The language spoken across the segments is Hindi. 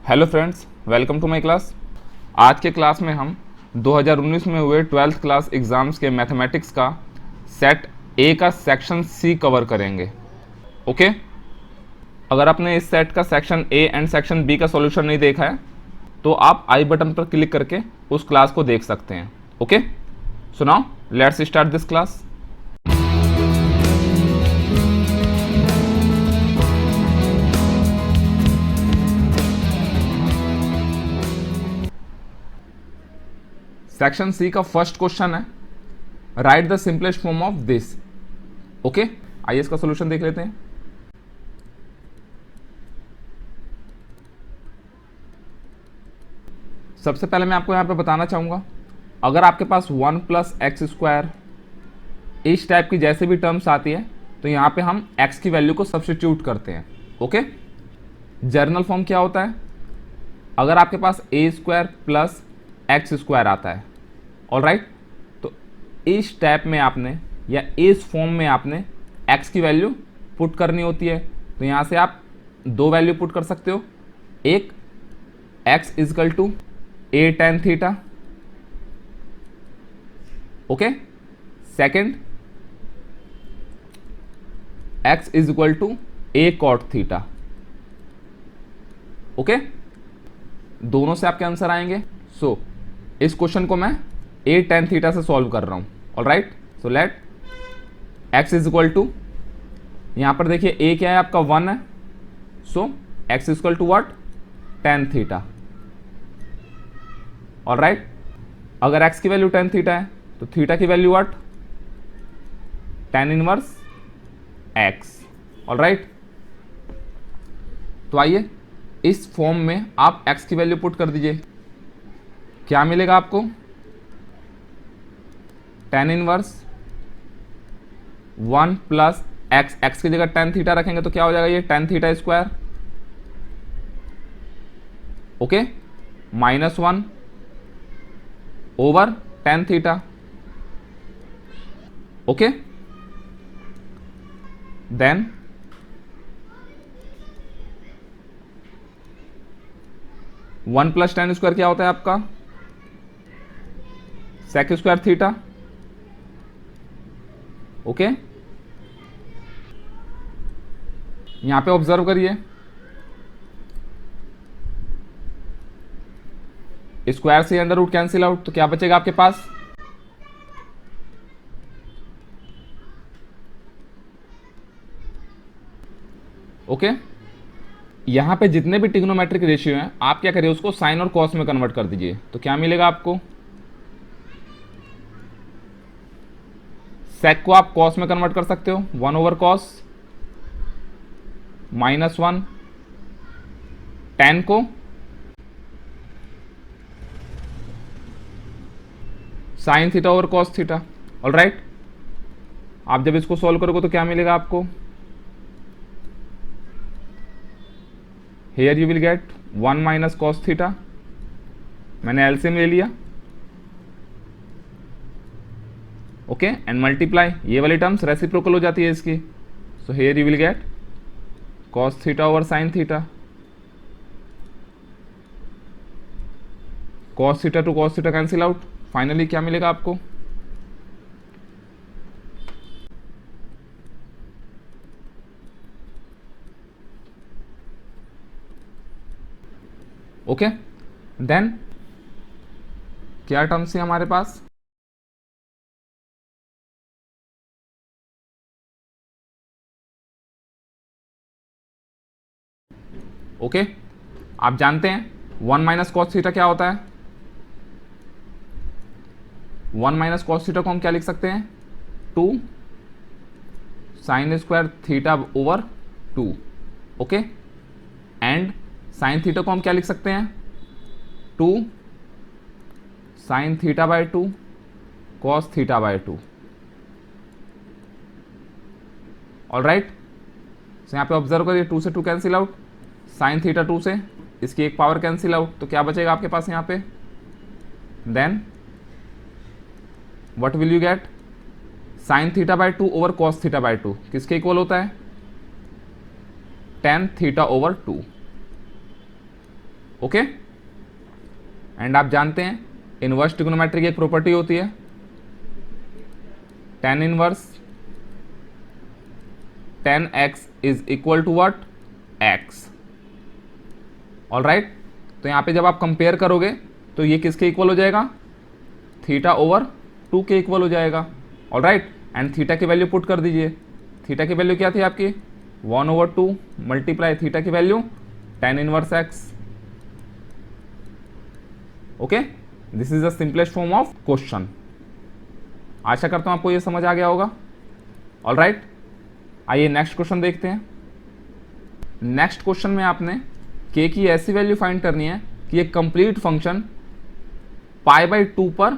Hello friends, welcome to my class. आज के क्लास में हम 2019 में हुए 12th क्लास एग्ज़ाम्स के मैथमेटिक्स का सेट ए का सेक्शन सी कवर करेंगे। ओके, अगर आपने इस सेट का section A and section B का सॉल्यूशन नहीं देखा है तो आप आई बटन पर क्लिक करके उस क्लास को देख सकते हैं। Okay, so now let's start this class. Section C का फर्स्ट क्वेश्चन है, write the simplest form of this. Okay, आइए इसका सॉल्यूशन देख लेते हैं। सबसे पहले मैं आपको यहाँ पे बताना चाहूँगा, अगर आपके पास 1 प्लस एक्स स्क्वायर इस टाइप की जैसे भी टर्म्स आती है तो यहाँ पे हम x की वैल्यू को सब्स्टिट्यूट करते हैं। ओके, जर्नल फॉर्म क्या होता है, अगर आपके पास ए स्क्वायर प्लस एक्स स्क्वायर आता है, ऑलराइट, तो इस टाइप में आपने या इस फॉर्म में आपने x की वैल्यू पुट करनी होती है। तो यहाँ से आप दो वैल्यू पुट कर सकते हो, एक x is equal to a tan theta, okay, second x is equal to a cot theta. Okay, दोनों से आपके आंसर आएंगे। सो इस क्वेश्चन को मैं ए टेन थीटा से सॉल्व कर रहा हूं। Alright, so let x is equal to, यहां पर देखिए a क्या है आपका 1 है, सो x is equal to what, tan theta. Alright, अगर x की वैल्यू टेन थीटा है तो थीटा की value what, tan inverse x। Alright, तो आइए इस फॉर्म में आप x की वैल्यू पुट कर दीजिए, क्या मिलेगा आपको, tan inverse 1 plus x, x की जगह टेन थीटा रखेंगे तो क्या हो जाएगा, ये tan theta square, okay, minus 1 over tan theta. Okay, then one plus tan square क्या होता है आपका, सेक स्क्वायर थीटा। ओके, यहां पे ऑब्जर्व करिए, स्क्वायर से अंडर रूट कैंसिल आउट, तो क्या बचेगा आपके पास, ओके, यहां पे जितने भी ट्रिग्नोमेट्रिक रेशियो हैं आप क्या करिए, उसको साइन और कॉस में कन्वर्ट कर दीजिए, तो क्या मिलेगा आपको, सेक को आप कॉस में कन्वर्ट कर सकते हो, 1 ओवर कॉस, माइनस 1, टेन को sine theta over cos theta. Alright, आप जब इसको सॉल्व करोगे तो क्या मिलेगा आपको, here you will gate 1 minus cos theta, मैंने एलसीएम ले लिया, ओके, एंड मल्टीप्लाई, ये वाली टर्म्स रेसिप्रोकल हो जाती है इसकी, so here you will gate cos theta over sine theta, cos theta two cos theta cancel out, finally क्या मिलेगा आपको, ओके, देन क्या टर्म्स है हमारे पास, ओके, आप जानते हैं 1 माइनस कॉस थीटा क्या होता है, 1 माइनस कॉस थीटा को हम क्या लिख सकते हैं, 2 sine square theta over 2, okay, and sine theta को हम क्या लिख सकते हैं, 2 sign theta by 2 cos theta by 2। Alright, तो यहाँ पे ऑब्जर्व करिए, 2 से 2 कैंसिल आउट, साइन थीटा 2 से इसकी एक पावर कैंसिल आउट, तो क्या बचेगा आपके पास यहाँ पे, then what will you get, sine theta by 2 over cos theta by 2 किसके इक्वल होता है, tan theta over 2। Okay. And आप जानते हैं इनवर्स ट्रिग्नोमेट्री की एक प्रॉपर्टी होती है, tan inverse tan x is equal to what, x। All right, तो यहाँ पे जब आप कंपेयर करोगे तो ये किसके इक्वल हो जाएगा, थीटा ओवर 2 के इक्वल हो जाएगा। ऑल राइट, एंड थीटा की वैल्यू पुट कर दीजिए। थीटा की वैल्यू क्या थी आपकी, 1/2 मल्टीप्लाई थीटा की value tan inverse x। Okay, this is the simplest form of question. आशा करता हूं आपको ये समझ आ गया होगा। ऑल राइट, आइए नेक्स्ट क्वेश्चन देखते हैं। नेक्स्ट क्वेश्चन में आपने k की ऐसी वैल्यू फाइंड करनी है कि ये कंप्लीट फंक्शन π/2 पर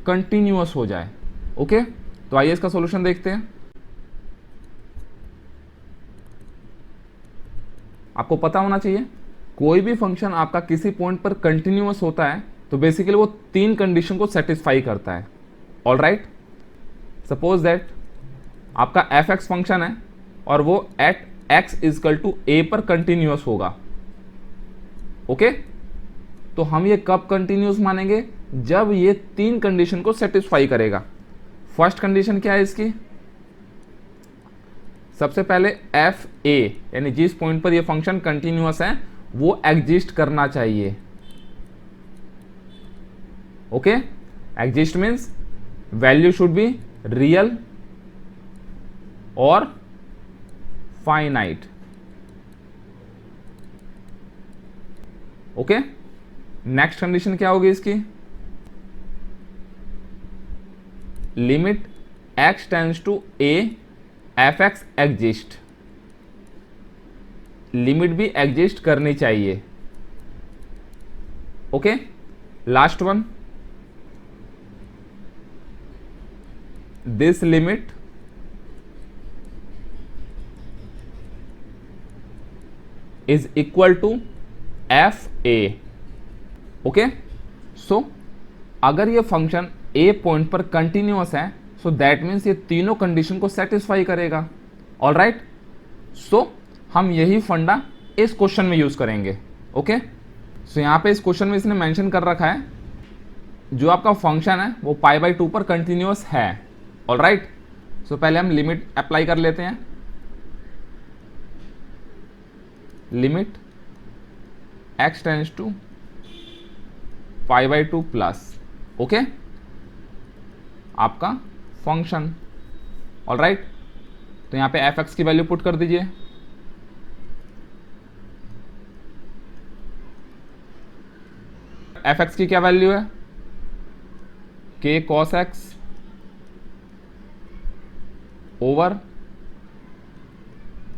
कंटिन्यूअस हो जाए। ओके, तो आइए इसका सॉल्यूशन देखते हैं। आपको पता होना चाहिए कोई भी फंक्शन आपका किसी पॉइंट पर कंटिन्यूअस होता है तो बेसिकली वो 3 कंडीशन को सेटिस्फाई करता है। ऑल राइट, सपोज दैट आपका f(x) फंक्शन है और वो एट x = a पर कंटिन्यूअस होगा। ओके, तो हम ये कब कंटिन्यूअस मानेंगे, जब ये 3 कंडीशन को सेटिस्फाई करेगा। फर्स्ट कंडीशन क्या है इसकी, सबसे पहले एफ ए यानी जिस पॉइंट पर ये फंक्शन कंटिन्यूअस है वो एग्जिस्ट करना चाहिए। Okay, exist means value should be real और फाइनाइट। ओके, नेक्स्ट कंडीशन क्या होगी इसकी, limit x tends to a f(x) exist. Limit भी एग्जिस्ट करनी चाहिए। Okay, last one, this limit is equal to F A. Okay, so अगर ये फंक्शन ए पॉइंट पर कंटिन्यूअस है सो दैट मीन्स ये तीनों कंडीशन को सेटिस्फाई करेगा। ऑल राइट, सो हम यही फंडा इस क्वेश्चन में यूज करेंगे। ओके, सो यहाँ पे इस क्वेश्चन में इसने मेंशन कर रखा है जो आपका फंक्शन है वो π/2 पर कंटिन्यूअस है। ऑल राइट, सो पहले हम लिमिट अप्लाई कर लेते हैं। Limit x tends to π/2 plus, okay, आपका फंक्शन। ऑल राइट, तो यहाँ पे f(x) की वैल्यू पुट कर दीजिए। f(x) की क्या वैल्यू है, k cos x over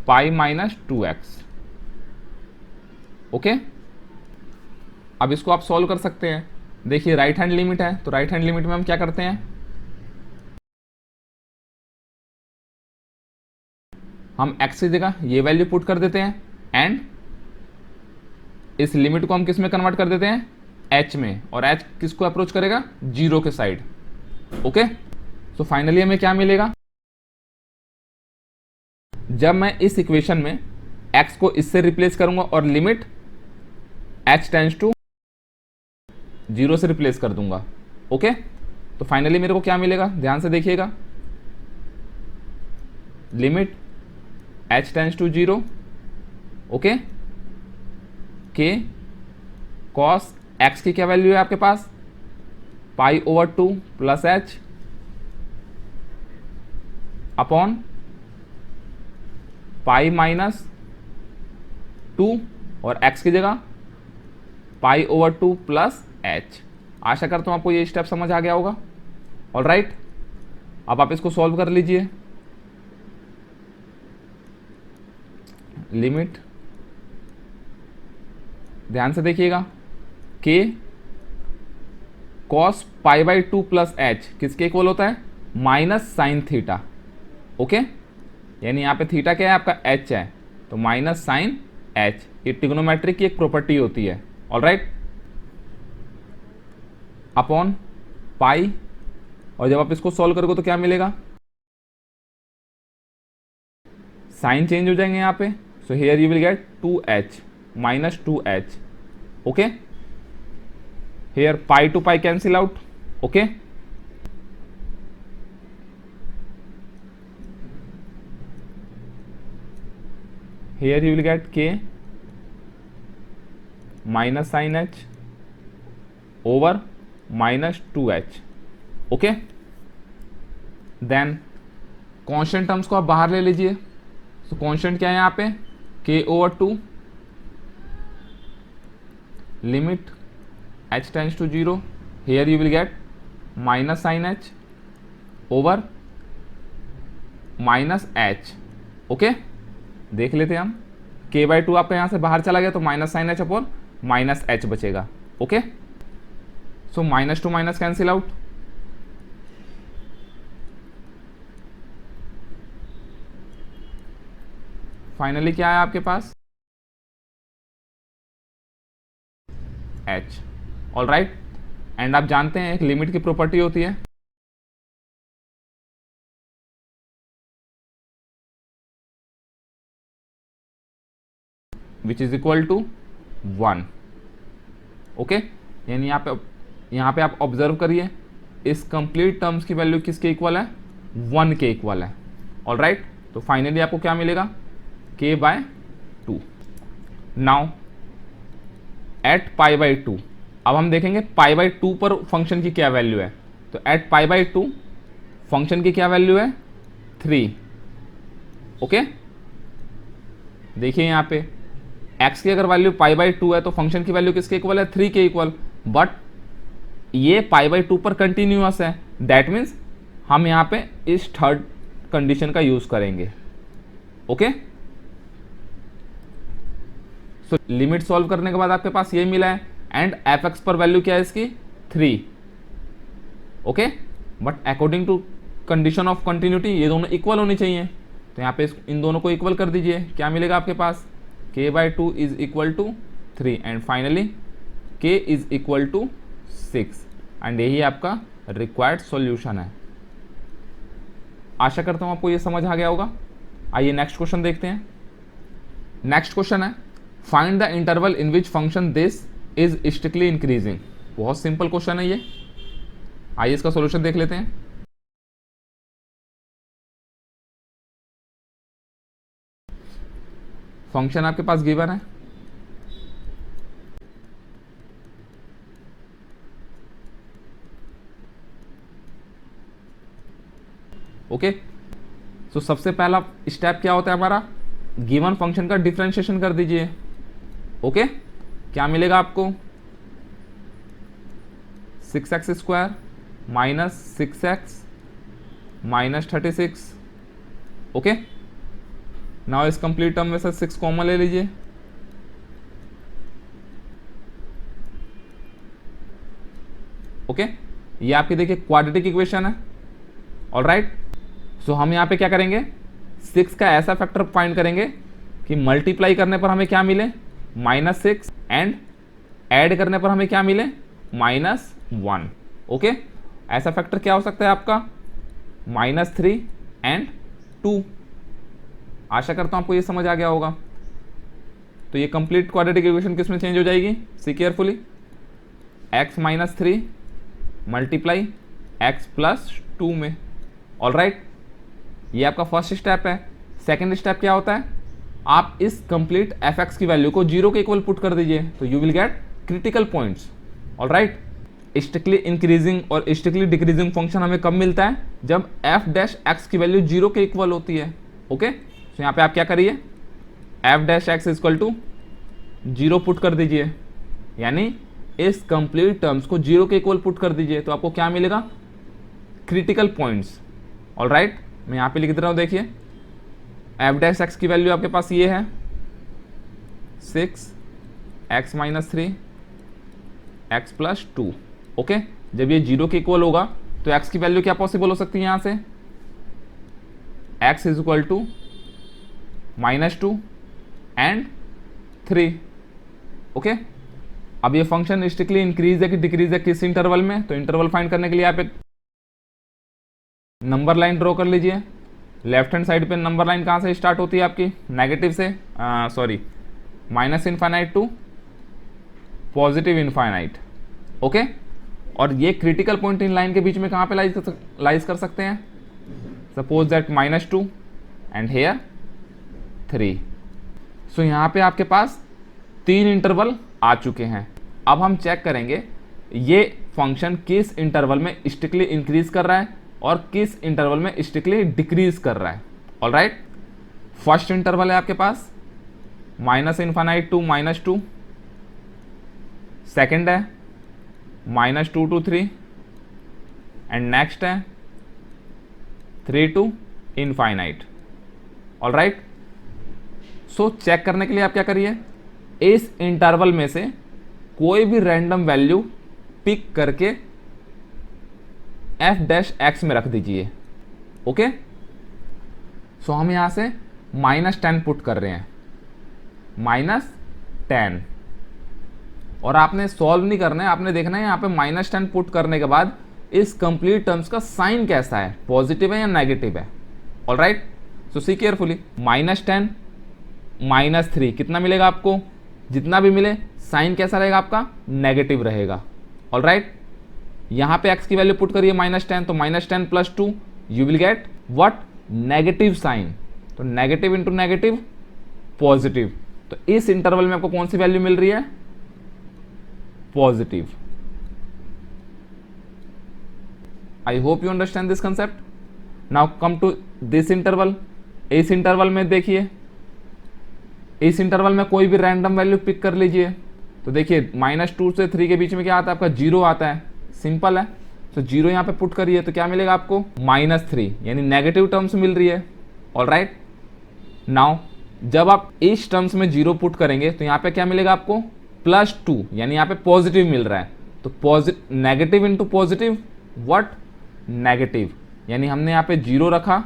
π-2x। Okay, अब इसको आप सॉल्व कर सकते हैं। देखिए राइट हैंड लिमिट है तो राइट हैंड लिमिट में हम क्या करते हैं, हम x की जगह ये वैल्यू पुट कर देते हैं एंड इस लिमिट को हम किस में कन्वर्ट कर देते हैं, h में, और h किसको अप्रोच करेगा, 0 के साइड। ओके, तो फाइनली हमें क्या मिलेगा, जब मैं इस इक्वेशन में x को इससे रिप्लेस करूंगा और लिमिट h टेंड्स टू 0 से रिप्लेस कर दूंगा। ओके, तो फाइनली मेरे को क्या मिलेगा, ध्यान से देखिएगा, limit h tends to 0, okay, k cos x की क्या वैल्यू है आपके पास, π/2 प्लस h अपॉन π-2 और x की जगह π/2 प्लस h। आशा करता हूं आपको ये स्टेप समझ आ गया होगा। ऑल राइट, अब आप इसको सॉल्व कर लीजिए। लिमिट, ध्यान से देखिएगा, k cos π/2 प्लस h किसके इक्वल होता है, माइनस साइन थीटा। ओके, यानी यहाँ पे थीटा क्या है आपका, h है, तो माइनस साइन h, ये ट्रिग्नोमेट्री की एक प्रॉपर्टी होती है। ऑल राइट, अपॉन पाई, और जब आप इसको सॉल्व करोगे तो क्या मिलेगा, साइन चेंज हो जाएंगे यहाँ पे, so here you will gate 2h minus 2h okay. Here pi to pi cancel out, okay. Here you will get k minus sin h over minus 2h, okay. Then constant terms को आप बाहर ले लीजिए. सो कॉन्स्टेंट क्या है यहाँ पे, k over 2 limit h tends to 0. Here you will get minus sine h over minus h, okay. देख लेते हैं हम, k/2 आपका यहाँ से बाहर चला गया तो minus sine h upon minus h बचेगा, okay. So minus to minus cancel out. Finally क्या है आपके पास, h, ऑल राइट. एंड आप जानते हैं एक लिमिट की प्रॉपर्टी होती है, which is equal to 1, okay. यानी यहाँ पे आप ऑब्जर्व करिए, इस कंप्लीट टर्म्स की वैल्यू किसके इक्वल है, 1 के इक्वल है, ऑल राइट. तो फाइनली आपको क्या मिलेगा, k/2. नाउ एट pi/2, अब हम देखेंगे pi/2 पर फंक्शन की क्या वैल्यू है. तो एट pi/2 फंक्शन की क्या वैल्यू है, 3, ओके. देखिए यहाँ पे x की अगर वैल्यू pi/2 है तो फंक्शन की वैल्यू किसके इक्वल है, 3 के इक्वल. बट ये pi/2 पर कंटिन्यूअस है, दैट मीन्स हम यहाँ पे इस थर्ड कंडीशन का यूज करेंगे, ओके. सो लिमिट सॉल्व करने के बाद आपके पास ये मिला है, एंड fx पर वैल्यू क्या है इसकी, 3, okay. But according to condition of continuity ये दोनों इक्वल होनी चाहिए. तो यहाँ पे इन दोनों को इक्वल कर दीजिए, क्या मिलेगा आपके पास, k/2 is equal to 3 and finally k is equal to 6. And यही आपका रिक्वायर्ड सॉल्यूशन है. आशा करता हूँ आपको ये समझ आ गया होगा. आइए नेक्स्ट क्वेश्चन देखते हैं. नेक्स्ट क्वेश्चन है, find the interval in which function this is strictly increasing. बहुत सिंपल क्वेश्चन है ये. आइए इसका सॉल्यूशन देख लेते हैं. फंक्शन आपके पास गिवन है, ओके. सो सबसे पहला स्टेप क्या होता है हमारा, गिवन फंक्शन का डिफरेंशिएशन कर दीजिए, ओके. क्या मिलेगा आपको, 6x² minus 6x minus 36, okay. Now इस कंप्लीट टर्म में से 6 कॉमन ले लीजिए, ओके. ये आपकी देखिए क्वाड्रेटिक इक्वेशन है, ऑल राइट. सो हम यहाँ पे क्या करेंगे, 6 का ऐसा फैक्टर फाइंड करेंगे कि मल्टीप्लाई करने पर हमें क्या मिले, -6 एंड ऐड करने पर हमें क्या मिले, -1, ओके. ऐसा फैक्टर क्या हो सकता है आपका, -3 एंड 2. आशा करता हूँ आपको ये समझ आ गया होगा. तो ये कंप्लीट क्वाड्रेटिक इक्वेशन किस में चेंज हो जाएगी, see carefully, x - 3 multiply x + 2 में, ऑल राइट. ये आपका फर्स्ट स्टेप है. सेकेंड स्टेप क्या होता है, आप इस कंप्लीट fx की वैल्यू को 0 के इक्वल पुट कर दीजिए, तो you will get critical points, all right. Strictly increasing और स्ट्रिक्टली डिक्रीजिंग फंक्शन हमें कब मिलता है, जब f' की वैल्यू 0 के इक्वल होती है, ओके. तो यहाँ पे आप क्या करिए, f' इक्वल टू 0 पुट कर दीजिए, यानी इस कंप्लीट टर्म्स को 0 के इक्वल पुट कर दीजिए, तो आपको क्या मिलेगा, क्रिटिकल पॉइंट्स, ऑल राइट. मैं यहाँ पे लिख दे रहा हूँ, देखिए f' की वैल्यू आपके पास ये है 6x - 3 x + 2, ओके. जब ये 0 के इक्वल होगा तो x की वैल्यू क्या पॉसिबल हो सकती है यहाँ से, x is equal to -2 and 3, okay. अब ये फंक्शन स्ट्रिक्टली इंक्रीज है कि डिक्रीज है किस इंटरवल में, तो इंटरवल फाइंड करने के लिए आप एक नंबर लाइन ड्रॉ कर लीजिए. लेफ्ट हैंड साइड पे नंबर लाइन कहाँ से स्टार्ट होती है आपकी, नेगेटिव से, sorry, -∞ to positive infinite. Okay, और ये क्रिटिकल पॉइंट इन लाइन के बीच में कहाँ पे लाइज कर सकते हैं? Suppose that -2 and here 3। So यहाँ पे आपके पास 3 इंटरवल आ चुके हैं। अब हम चेक करेंगे ये फंक्शन किस इंटरवल में स्ट्रिक्टली इंक्रीज कर रहा है और किस इंटरवल में स्ट्रिक्टली डिक्रीज कर रहा है। ऑलराइट, फर्स्ट इंटरवल है आपके पास -∞ टू -2, सेकेंड है -2 to 3 एंड नेक्स्ट है 3 to infinite. Alright, so check करने के लिए आप क्या करिए, इस इंटरवल में से कोई भी रैंडम वैल्यू पिक करके f' में रख दीजिए। ओके, सो हम यहां से -10 पुट कर रहे हैं, -10, और आपने सॉल्व नहीं करना है, आपने देखना है यहाँ पे -10 पुट करने के बाद इस कंप्लीट टर्म्स का साइन कैसा है, पॉजिटिव है या नेगेटिव है। ऑलराइट, सो सी केयरफुली, -10 -3 कितना मिलेगा आपको? जितना भी मिले साइन कैसा रहेगा आपका? नेगेटिव रहेगा। ऑलराइट, यहाँ पे x की वैल्यू पुट करिए -10, तो -10 + 2 you will get what? Negative sign. तो नेगेटिव इंटू नेगेटिव पॉजिटिव, तो इस इंटरवल में आपको कौन सी वैल्यू मिल रही है? Positive. I hope you understand this concept. Now come to this interval. इस इंटरवल में देखिए, इस इंटरवल में कोई भी रैंडम वैल्यू पिक कर लीजिए। तो देखिए -2 से 3 के बीच में क्या आता है आपका? 0 आता है, सिंपल है। तो 0 यहाँ पे पुट करिए तो क्या मिलेगा आपको? -3, यानी नेगेटिव टर्म्स मिल रही है। ऑलराइट, नाउ जब आप इस टर्म्स में 0 पुट करेंगे तो यहाँ पे क्या मिलेगा आपको? +2, यानी यहाँ पे पॉजिटिव मिल रहा है। तो negative into positive what? Negative, यानी हमने यहाँ पे 0 रखा।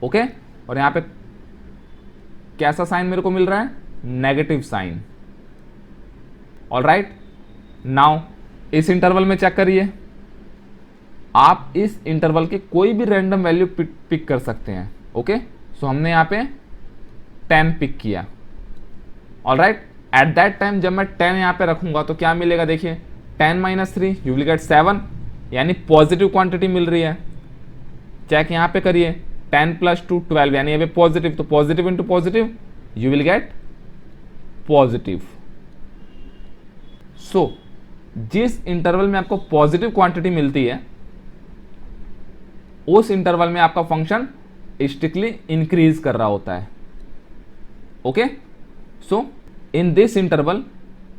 ओके, और यहाँ पे कैसा साइन मेरे को मिल रहा है? Negative sign. ऑलराइट, नाउ इस इंटरवल में चेक करिए, आप इस इंटरवल के कोई भी रैंडम वैल्यू पिक कर सकते हैं। ओके, सो हमने यहाँ पे 10 पिक किया। ऑलराइट, एट दैट टाइम जब मैं 10 यहाँ पे रखूंगा तो क्या मिलेगा? देखिए 10 - 3 यू विल गेट 7, यानी पॉजिटिव क्वांटिटी मिल रही है। चेक यहाँ पे करिए, 10 + 2 12, यानी यहाँ पे पॉजिटिव, तो positive into positive you will get positive. So जिस इंटरवल में आपको पॉजिटिव क्वांटिटी मिलती है उस इंटरवल में आपका फंक्शन स्ट्रिक्टली इंक्रीज कर रहा होता है। Okay, so in this interval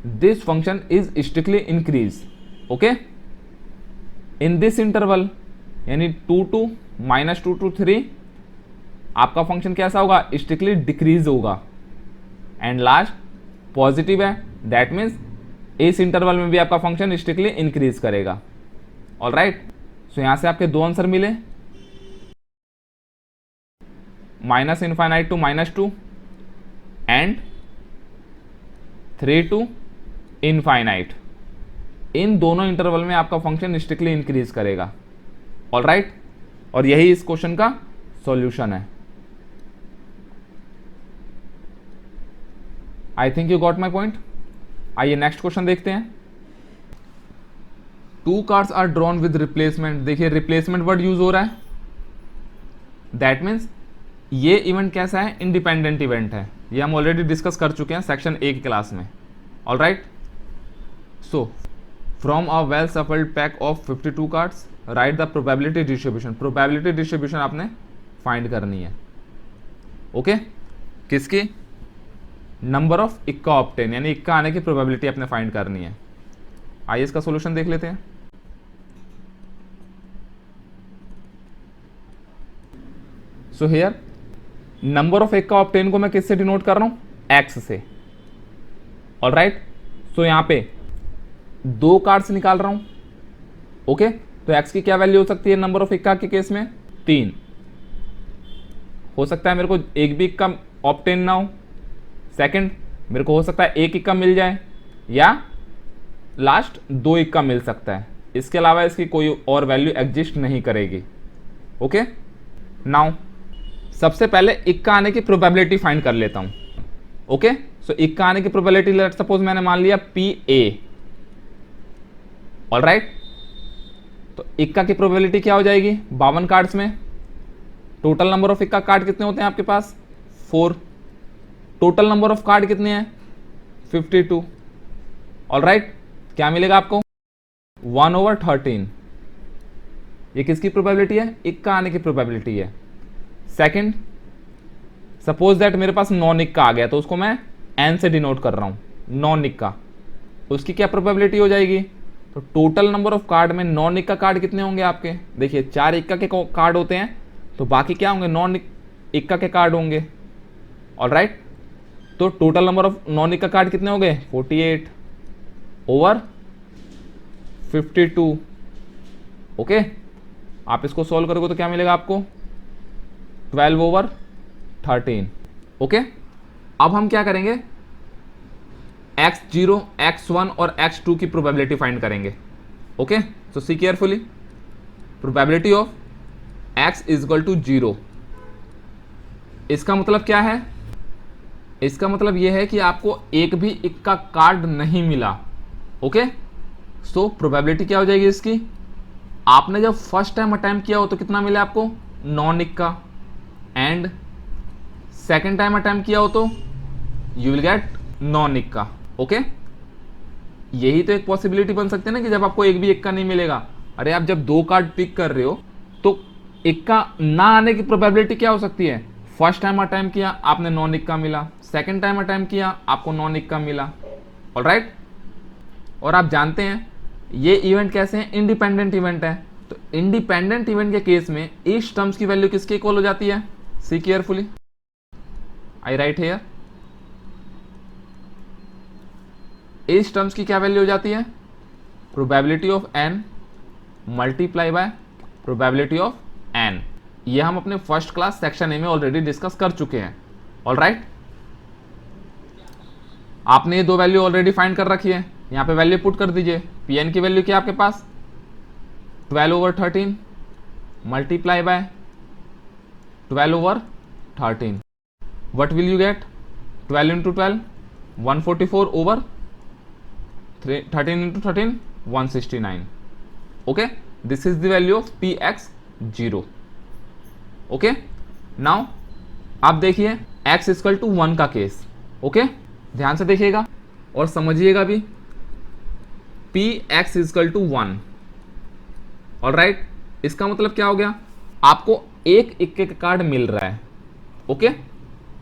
this function is strictly increase. Okay, in this interval यानी 2 to -2 to 3 आपका फंक्शन कैसा होगा? स्ट्रिक्टली डिक्रीज होगा। एंड लास्ट पॉजिटिव है, दैट मीन्स इस इंटरवल में भी आपका फंक्शन स्ट्रिक्टली इंक्रीज करेगा। ऑलराइट, सो यहां से आपके 2 आंसर मिले, -∞ to -2 एंड 3 to इनफाइनाइट। इन दोनों इंटरवल में आपका फंक्शन स्ट्रिक्टली इंक्रीज करेगा। ऑलराइट, और यही इस क्वेश्चन का सॉल्यूशन है। I think you got my point. आइए नेक्स्ट क्वेश्चन देखते हैं। 2 cards are drawn with replacement. देखिए रिप्लेसमेंट वर्ड यूज हो रहा है, दैट मीन्स ये इवेंट कैसा है? इंडिपेंडेंट इवेंट है। ये हम ऑलरेडी डिस्कस कर चुके हैं सेक्शन 1 क्लास में। Alright, so from a well shuffled pack of 52 cards right the probability distribution. Probability distribution आपने फाइंड करनी है। ओके, किसकी? नंबर ऑफ इक्का ऑब्टेन, यानी इक्का आने की प्रोबेबिलिटी आपने फाइंड करनी है। आइए इसका सॉल्यूशन देख लेते हैं। सो हियर नंबर ऑफ इक्का ऑब्टेन को मैं किससे डिनोट कर रहा हूं? एक्स से। ऑलराइट, सो यहां पे 2 कार्ड्स निकाल रहा हूं। ओके, तो एक्स की क्या वैल्यू हो सकती है नंबर ऑफ इक्का के केस में? 3 हो सकता है। मेरे को एक भी इक्का ऑब्टेन ना हो। सेकंड, मेरे को हो सकता है 1 इक्का मिल जाए या लास्ट 2 इक्का मिल सकता है। इसके अलावा इसकी कोई और वैल्यू एग्जिस्ट नहीं करेगी। ओके, नाउ सबसे पहले इक्का आने की प्रोबेबिलिटी फाइंड कर लेता हूं। ओके, सो इक्का आने की प्रोबेबिलिटी लेट सपोज मैंने मान लिया पी ए, ऑलराइट। तो इक्का की प्रोबेबिलिटी क्या हो जाएगी 52 कार्ड्स में। टोटल नंबर ऑफ इक्का कार्ड कितने होते हैं आपके पास 4। टोटल नंबर ऑफ कार्ड कितने हैं 52, ऑलराइट। क्या मिलेगा आपको 1/13। ये किसकी प्रोबेबिलिटी है इक्का आने की प्रोबेबिलिटी है। सेकंड, सपोज दैट मेरे पास नॉन इक्का आ गया तो उसको मैं एन से डिनोट कर रहा हूं नॉन इक्का, उसकी क्या प्रोबेबिलिटी हो जाएगी। तो टोटल नंबर ऑफ कार्ड में नॉन इक्का कार्ड कितने होंगे आपके, देखिए 4 इक्का के कार्ड होते हैं तो बाकी क्या होंगे नॉन इक्का के कार्ड होंगे, ऑलराइट। तो टोटल नंबर ऑफ नॉन इक्का कार्ड कितने हो गए 48/52। ओके, आप इसको सॉल्व करोगे तो क्या मिलेगा आपको 12/13। ओके, अब हम क्या करेंगे x0, x1 और x2 की प्रोबेबिलिटी फाइंड करेंगे। Okay, so see carefully, probability of x = 0। इसका मतलब क्या है, इसका मतलब यह है कि आपको एक भी इक्का कार्ड नहीं मिला। ओके, सो प्रोबेबिलिटी क्या हो जाएगी इसकी, आपने जब फर्स्ट टाइम अटेम्प्ट किया हो तो कितना मिला आपको नॉन इक्का, एंड सेकेंड टाइम अटेम्प्ट किया हो तो यू विल गेट नॉन इक्का। ओके, यही तो एक पॉसिबिलिटी बन सकती है ना कि जब आपको एक भी इक्का नहीं मिलेगा। अरे आप जब 2 कार्ड पिक कर रहे हो तो इक्का ना आने की प्रोबेबिलिटी क्या हो सकती है, फर्स्ट टाइम अटेम्प्ट किया आपने नॉन इक्का मिला, सेकेंड टाइम अटेम्प्ट किया आपको नॉन इक्का मिला, ऑलराइट। और आप जानते हैं ये इवेंट कैसे हैं, इंडिपेंडेंट इवेंट है। तो इंडिपेंडेंट इवेंट के केस में ईच टर्म्स की वैल्यू किसके इक्वल हो जाती है, see carefully, I right here. Each terms की क्या वैल्यू हो जाती है, probability of n multiply by probability of n। ये हम अपने फर्स्ट क्लास सेक्शन ए में ऑलरेडी डिस्कस कर चुके हैं, ऑलराइट। आपने ये 2 वैल्यू ऑलरेडी फाइंड कर रखी है, यहाँ पे वैल्यू पुट कर दीजिए। Pn की वैल्यू क्या आपके पास 12/13 multiply by 12/13। What will you gate 12 × 12 144/13 × 13 169। Okay, this is the value of px0। Okay, now आप देखिए x = 1 का केस। ओके, ध्यान से देखिएगा और समझिएगा भी, px = 1, ऑलराइट। इसका मतलब क्या हो गया, आपको एक इक्के का कार्ड मिल रहा है। ओके,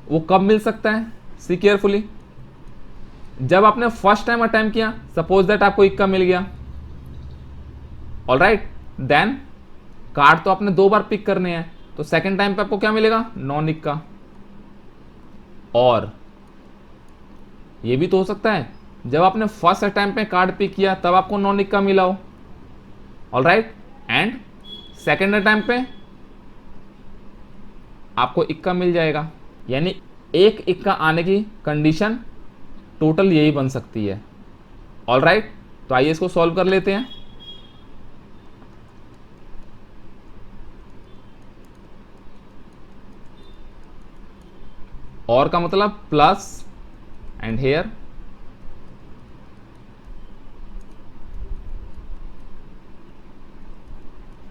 वो कब मिल सकता है, सी केयरफुली, जब आपने फर्स्ट टाइम अटेम्प्ट किया, सपोज दैट आपको इक्का मिल गया, ऑलराइट। देन कार्ड तो आपने 2 बार पिक करने हैं, तो सेकंड टाइम पे आपको क्या मिलेगा नॉन इक्का। और ये भी तो हो सकता है जब आपने फर्स्ट अटेम्प्ट में कार्ड पिक किया तब आपको नॉन इक्का मिला हो, ऑलराइट, एंड सेकंड अटेम्प्ट पे आपको इक्का मिल जाएगा। यानी एक इक्का आने की कंडीशन टोटल यही बन सकती है, ऑलराइट। तो आइए इसको सॉल्व कर लेते हैं। और का मतलब plus and here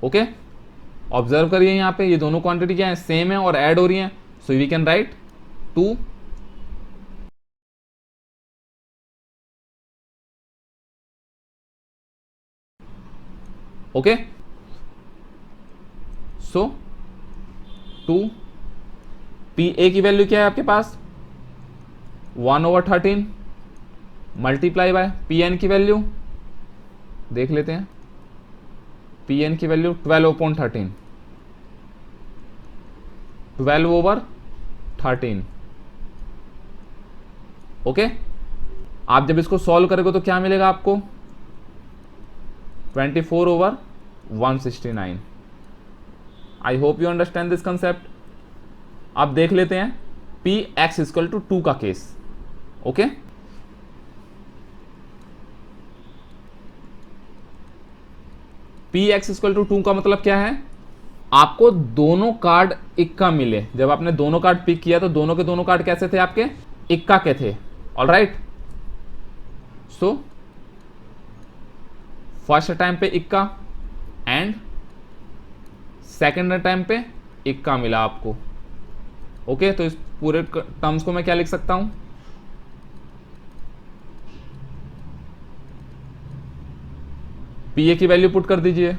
okay, observe करिए यहाँ पे ये दोनों क्वांटिटी क्या है सेम है और ऐड हो रही हैं, so we can write 2 okay, so 2 P A की वैल्यू क्या है आपके पास 1/13 मल्टीप्लाई बाय पी एन की वैल्यू देख लेते हैं, पी एन की वैल्यू 12/13 12/13। ओके, आप जब इसको सॉल्व करोगे तो क्या मिलेगा आपको 24/169। आई hope you understand this concept. अब देख लेते हैं px = 2 का केस। ओके, px = 2 का मतलब क्या है, आपको दोनों कार्ड इक्का मिले। जब आपने दोनों कार्ड पिक किया तो दोनों के दोनों कार्ड कैसे थे आपके इक्का के थे, all right. So first time पे इक्का एंड सेकेंड टाइम पे इक्का मिला आपको। ओके, तो इस पूरे टर्म्स को मैं क्या लिख सकता हूं, पी ए की वैल्यू पुट कर दीजिए।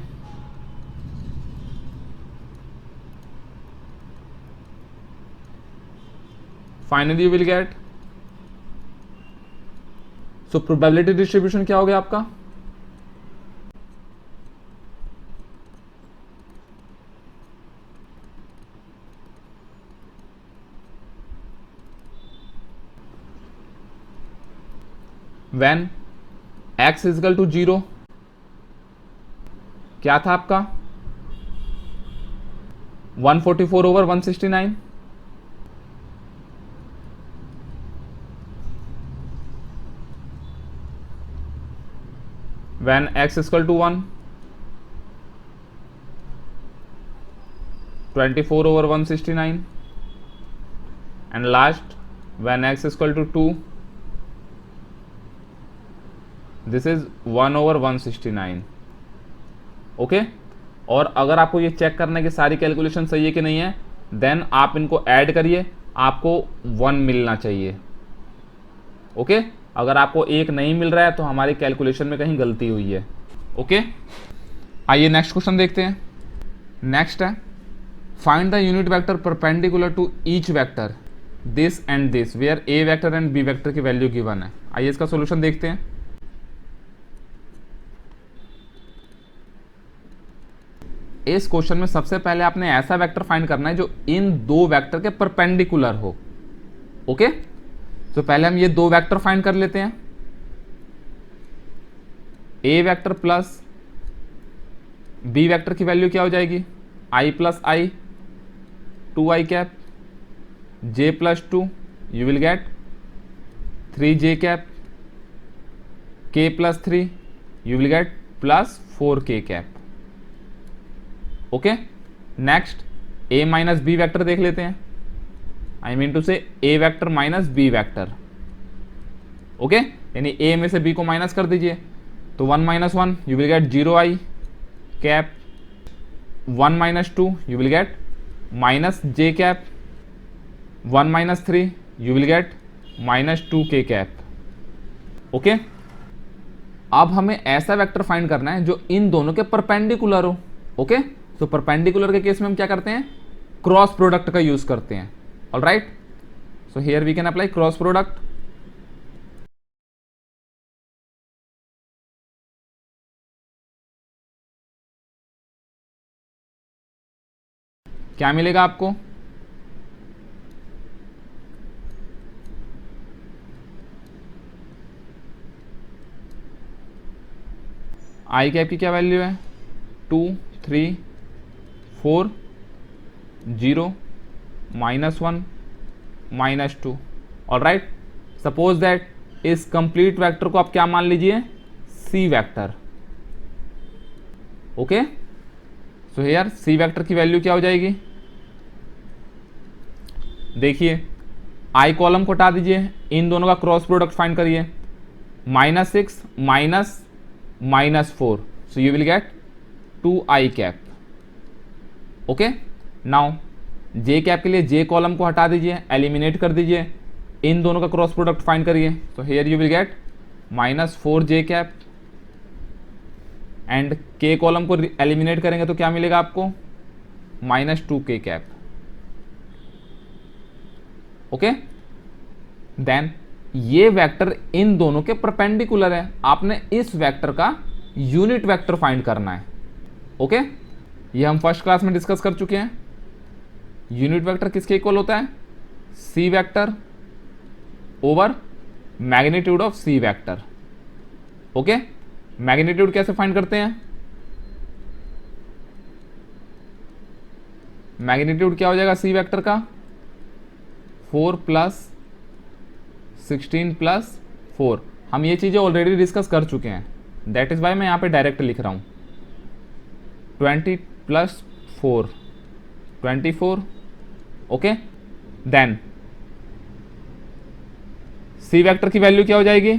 Finally you will get, so probability distribution क्या हो गया आपका, when x is equal to 0 क्या था आपका 144 over 169, when x is equal to 1 24 over 169, and last when x is equal to 2 this is 1 over 169। Okay, और अगर आपको ये चेक करना है कि सारी कैलकुलेशन सही है कि नहीं है, देन आप इनको ऐड करिए, आपको 1 मिलना चाहिए। ओके, अगर आपको 1 नहीं मिल रहा है तो हमारी कैलकुलेशन में कहीं गलती हुई है। ओके, आइए नेक्स्ट क्वेश्चन देखते हैं। नेक्स्ट है find the unit vector perpendicular to each vector this and this where A vector and B vector की वैल्यू गिवन है। आइए इसका सोल्यूशन देखते हैं। इस क्वेश्चन में सबसे पहले आपने ऐसा वेक्टर फाइंड करना है जो इन दो वेक्टर के परपेंडिकुलर हो। ओके, तो पहले हम ये दो वेक्टर फाइंड कर लेते हैं। A vector plus B vector की वैल्यू क्या हो जाएगी, I plus I 2i cap, J plus 2 you will get 3j cap, K plus 3 you will get plus 4k cap. Okay, next A minus B vector देख लेते हैं। आई मीन टू से A vector minus B vector. Okay, यानी ए में से बी को माइनस कर दीजिए, तो 1 minus 1 you will gate 0i cap, 1 minus 2 you will get minus J cap, 1 minus 3 you will get minus 2k cap. Okay, अब हमें ऐसा वेक्टर फाइंड करना है जो इन दोनों के परपेंडिकुलर हो। ओके, तो परपेंडिकुलर के केस में हम क्या करते हैं, क्रॉस प्रोडक्ट का यूज करते हैं। All right, so here we can apply cross product. क्या मिलेगा आपको, आई कैप की क्या वैल्यू है 2 3 4 0 -1 -2। ऑल राइट, सपोज दैट इस कंप्लीट वेक्टर को आप क्या मान लीजिए, C vector. Okay, so here C vector की वैल्यू क्या हो जाएगी, देखिए आई कॉलम को हटा दीजिए, इन दोनों का क्रॉस प्रोडक्ट फाइंड करिए, -6 minus -4 so you will gate 2i cap. Okay, now J cap के लिए जे कॉलम को हटा दीजिए, एलिमिनेट कर दीजिए, इन दोनों का क्रॉस प्रोडक्ट फाइंड करिए, तो here you will gate -4j cap, and के कॉलम को एलिमिनेट करेंगे तो क्या मिलेगा आपको, -2k कैप। ओके, देन ये वेक्टर इन दोनों के परपेंडिकुलर है, आपने इस वेक्टर का यूनिट वेक्टर फाइंड करना है। ओके, ये हम फर्स्ट क्लास में डिस्कस कर चुके हैं। यूनिट वेक्टर किसके इक्वल होता है, C vector over magnitude of C vector. Okay, magnitude कैसे फाइंड करते हैं, मैग्नीट्यूड क्या हो जाएगा सी वेक्टर का 4 + 16 + 4। हम ये चीज़ें ऑलरेडी डिस्कस कर चुके हैं, दैट इज़ वाई मैं यहाँ पे डायरेक्ट लिख रहा हूँ। 20 + 4 24। ओके, देन सी वेक्टर की वैल्यू क्या हो जाएगी?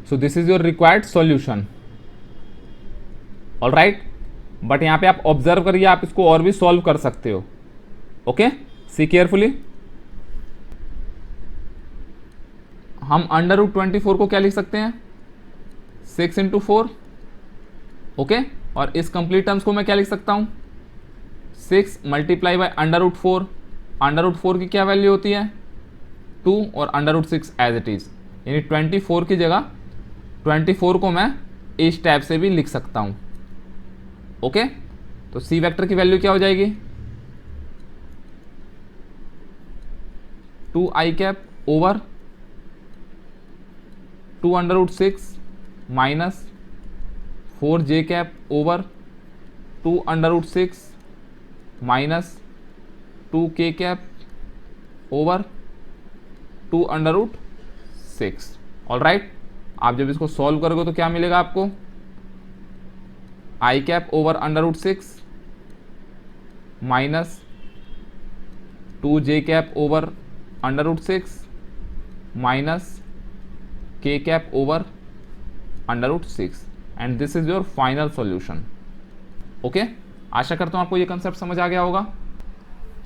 So this is your required solution. All right, but यहां पे आप ऑब्जर्व करिए, आप इसको और भी सॉल्व कर सकते हो। Okay, see carefully. हम √24 को क्या लिख सकते हैं? 6 × 4। ओके, और इस कंप्लीट टर्म्स को मैं क्या लिख सकता हूं? 6 × √4। √4 की क्या वैल्यू होती है? 2 और √6 एज इट इज, यानी 24 की जगह 24 को मैं इस टाइप से भी लिख सकता हूं। ओके, तो सी वेक्टर की वैल्यू क्या हो जाएगी? 2i over 2√6 minus 4j over 2√6 minus 2k over 2√6। All right, आप जब इसको सॉल्व करोगे तो क्या मिलेगा आपको? i over √6 minus 2j over √6 minus k over √6, and this is your final solution. Okay, आशा करता हूं आपको ये कंसेप्ट समझ आ गया होगा।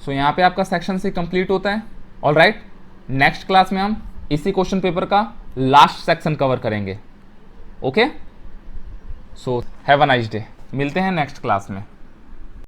सो यहाँ पे आपका सेक्शन सी कंप्लीट होता है। ऑल राइट, नेक्स्ट क्लास में हम इसी क्वेश्चन पेपर का लास्ट सेक्शन कवर करेंगे। Okay, so have a nice day, मिलते हैं नेक्स्ट क्लास में।